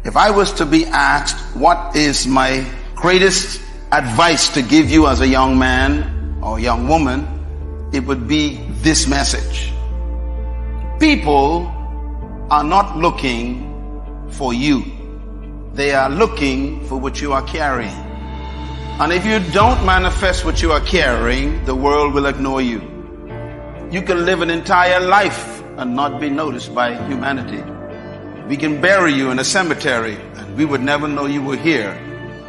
If I was to be asked what is my greatest advice to give you as a young man or young woman, it would be this message. People are not looking for you. They are looking for what you are carrying. And if you don't manifest what you are carrying, the world will ignore you. You can live an entire life and not be noticed by humanity. We can bury you in a cemetery and we would never know you were here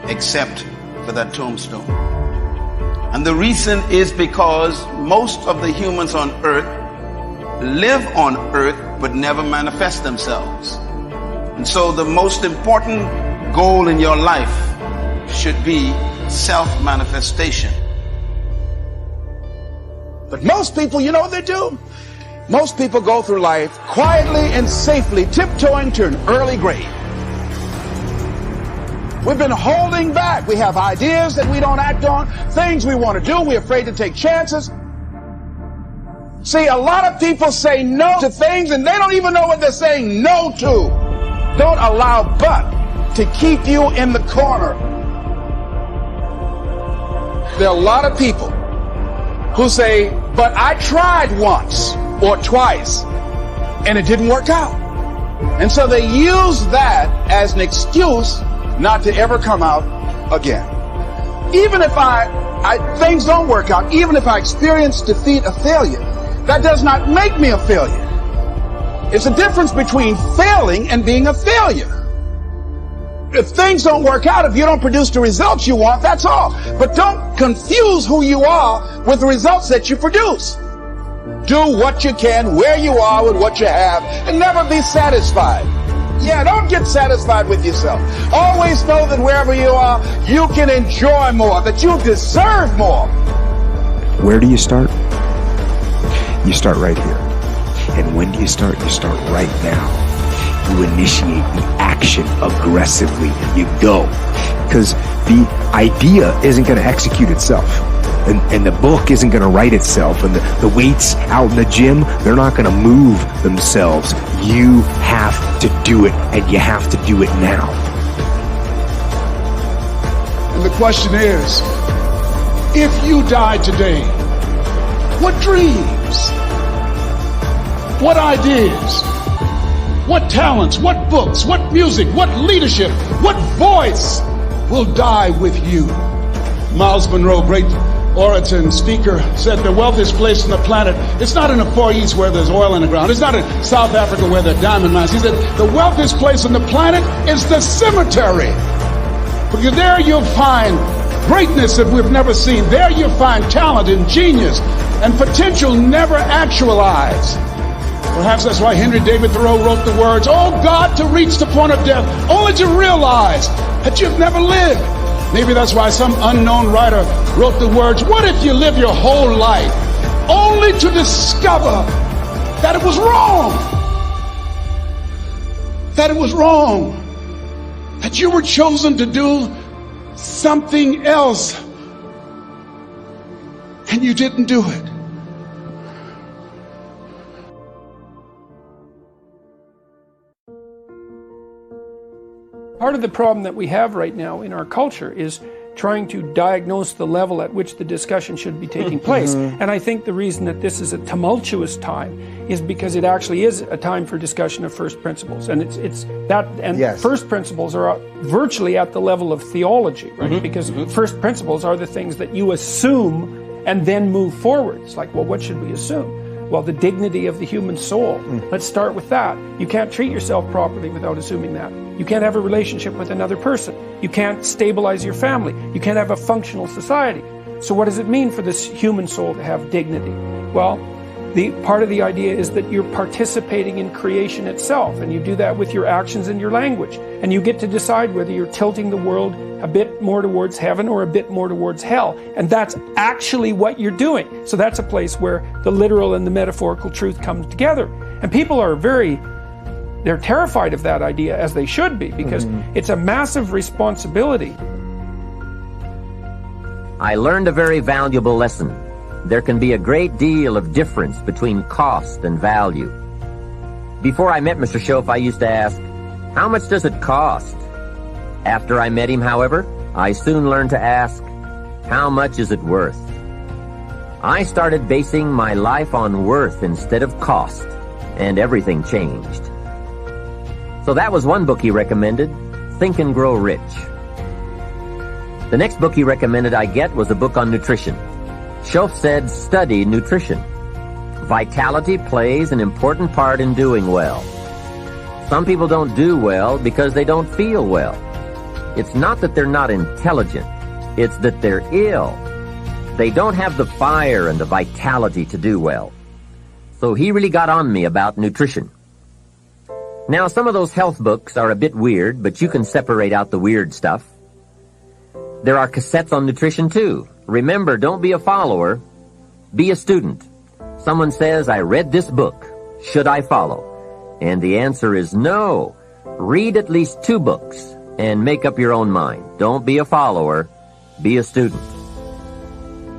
except for that tombstone. And the reason is because most of the humans on earth live on earth but never manifest themselves. And so the most important goal in your life should be self-manifestation. But most people, you know what they do? Most people go through life quietly and safely tiptoeing to an early grave. We've been holding back. We have ideas that we don't act on, things we want to do. We're afraid to take chances. See, a lot of people say no to things and they don't even know what they're saying no to. Don't allow but to keep you in the corner. There are a lot of people who say, but I tried once or twice and it didn't work out. And so they use that as an excuse not to ever come out again. Even if things don't work out, even if I experience defeat, a failure, that does not make me a failure. It's a difference between failing and being a failure. If things don't work out, if you don't produce the results you want, that's all. But don't confuse who you are with the results that you produce. Do what you can, where you are with what you have, and never be satisfied. Yeah, don't get satisfied with yourself. Always know that wherever you are, you can enjoy more, that you deserve more. Where do you start? You start right here. And when do you start? You start right now. You initiate the action aggressively. You go. Because the idea isn't going to execute itself. And the book isn't going to write itself. And the weights out in the gym, they're not going to move themselves. You have to do it, and you have to do it now. And the question is, if you died today, what dreams, what ideas, what talents, what books, what music, what leadership, what voice will die with you? Miles Monroe, great orator and speaker, said the wealthiest place on the planet, it's not in the Far East where there's oil in the ground. It's not in South Africa where there are diamond mines. He said the wealthiest place on the planet is the cemetery. Because there you'll find greatness that we've never seen. There you'll find talent and genius and potential never actualized. Perhaps that's why Henry David Thoreau wrote the words, "Oh God, to reach the point of death, only to realize that you've never lived." Maybe that's why some unknown writer wrote the words, "What if you live your whole life only to discover that it was wrong? That it was wrong. That you were chosen to do something else and you didn't do it." Part of the problem that we have right now in our culture is trying to diagnose the level at which the discussion should be taking place. And I think the reason that this is a tumultuous time is because it actually is a time for discussion of first principles. And it's that, and yes, first principles are virtually at the level of theology, right? Because first principles are the things that you assume and then move forward. It's like, well, what should we assume? Well, the dignity of the human soul. Let's start with that. You can't treat yourself properly without assuming that. You can't have a relationship with another person. You can't stabilize your family. You can't have a functional society. So what does it mean for this human soul to have dignity? Well, the part of the idea is that you're participating in creation itself, and you do that with your actions and your language. And you get to decide whether you're tilting the world a bit more towards heaven or a bit more towards hell. And that's actually what you're doing. So that's a place where the literal and the metaphorical truth come together. And people are they're terrified of that idea, as they should be, because it's a massive responsibility. I learned a very valuable lesson. There can be a great deal of difference between cost and value. Before I met Mr. Shoaff, I used to ask, How much does it cost? After I met him, however, I soon learned to ask, how much is it worth? I started basing my life on worth instead of cost, and everything changed. So that was one book he recommended, Think and Grow Rich. The next book he recommended I get was a book on nutrition. Shoaff said, study nutrition. Vitality plays an important part in doing well. Some people don't do well because they don't feel well. It's not that they're not intelligent, it's that they're ill. They don't have the fire and the vitality to do well. So he really got on me about nutrition. Now, some of those health books are a bit weird, but you can separate out the weird stuff. There are cassettes on nutrition, too. Remember, don't be a follower. Be a student. Someone says, I read this book. Should I follow? And the answer is no. Read at least 2 books and make up your own mind. Don't be a follower. Be a student.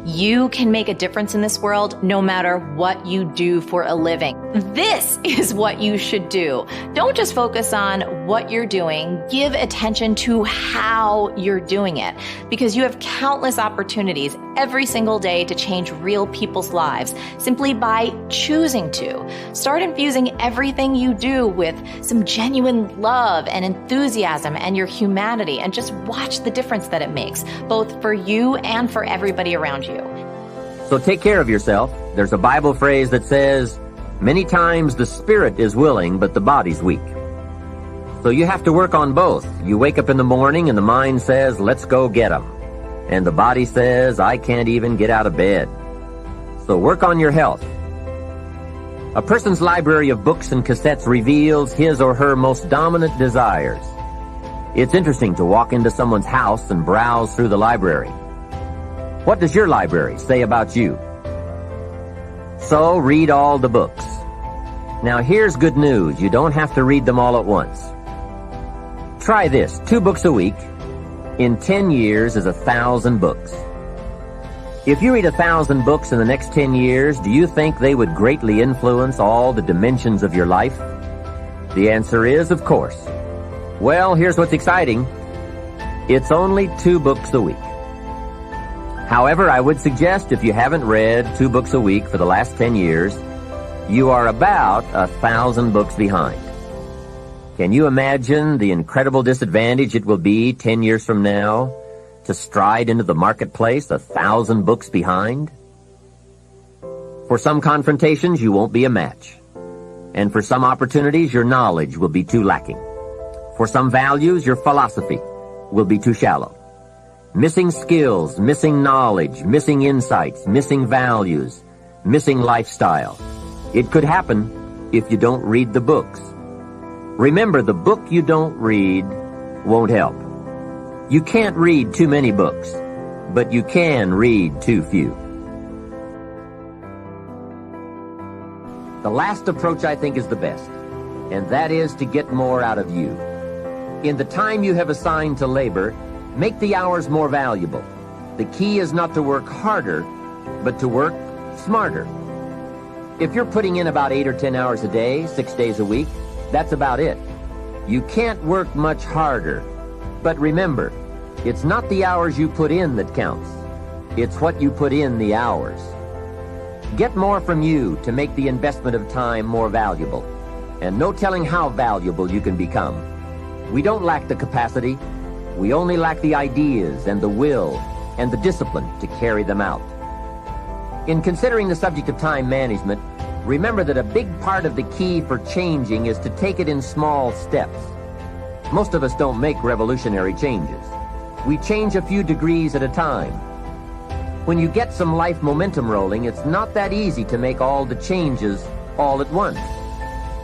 You can make a difference in this world no matter what you do for a living. This is what you should do. Don't just focus on what you're doing. Give attention to how you're doing it, because you have countless opportunities every single day to change real people's lives simply by choosing to. Start infusing everything you do with some genuine love and enthusiasm and your humanity, and just watch the difference that it makes, both for you and for everybody around you. So take care of yourself. There's a Bible phrase that says, many times the spirit is willing, but the body's weak. So you have to work on both. You wake up in the morning and the mind says, let's go get 'em. And the body says, I can't even get out of bed. So work on your health. A person's library of books and cassettes reveals his or her most dominant desires. It's interesting to walk into someone's house and browse through the library. What does your library say about you? So read all the books. Now here's good news. You don't have to read them all at once. Try this. 2 books a week. In 10 years is 1,000 books. If you read 1,000 books in the next 10 years, do you think they would greatly influence all the dimensions of your life? The answer is, of course. Well, here's what's exciting. It's only 2 books a week. However, I would suggest if you haven't read 2 books a week for the last 10 years, you are about 1,000 books behind. Can you imagine the incredible disadvantage it will be 10 years from now to stride into the marketplace 1,000 books behind? For some confrontations, you won't be a match. And for some opportunities, your knowledge will be too lacking. For some values, your philosophy will be too shallow. Missing skills, missing knowledge, missing insights, missing values, missing lifestyle. It could happen if you don't read the books. Remember, the book you don't read won't help. You can't read too many books, but you can read too few. The last approach I think is the best, and that is to get more out of you. In the time you have assigned to labor, make the hours more valuable. The key is not to work harder, but to work smarter. If you're putting in about 8 or 10 hours a day, 6 days a week, that's about it. You can't work much harder. But remember, it's not the hours you put in that counts. It's what you put in the hours. Get more from you to make the investment of time more valuable. And no telling how valuable you can become. We don't lack the capacity. We only lack the ideas and the will and the discipline to carry them out. In considering the subject of time management, remember that a big part of the key for changing is to take it in small steps. Most of us don't make revolutionary changes. We change a few degrees at a time. When you get some life momentum rolling, it's not that easy to make all the changes all at once.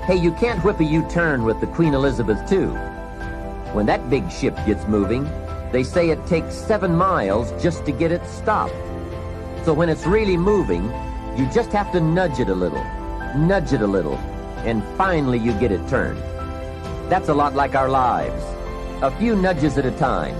Hey, you can't whip a U-turn with the Queen Elizabeth II. When that big ship gets moving, they say it takes 7 miles just to get it stopped. So when it's really moving, you just have to nudge it a little, and finally you get it turned. That's a lot like our lives. A few nudges at a time,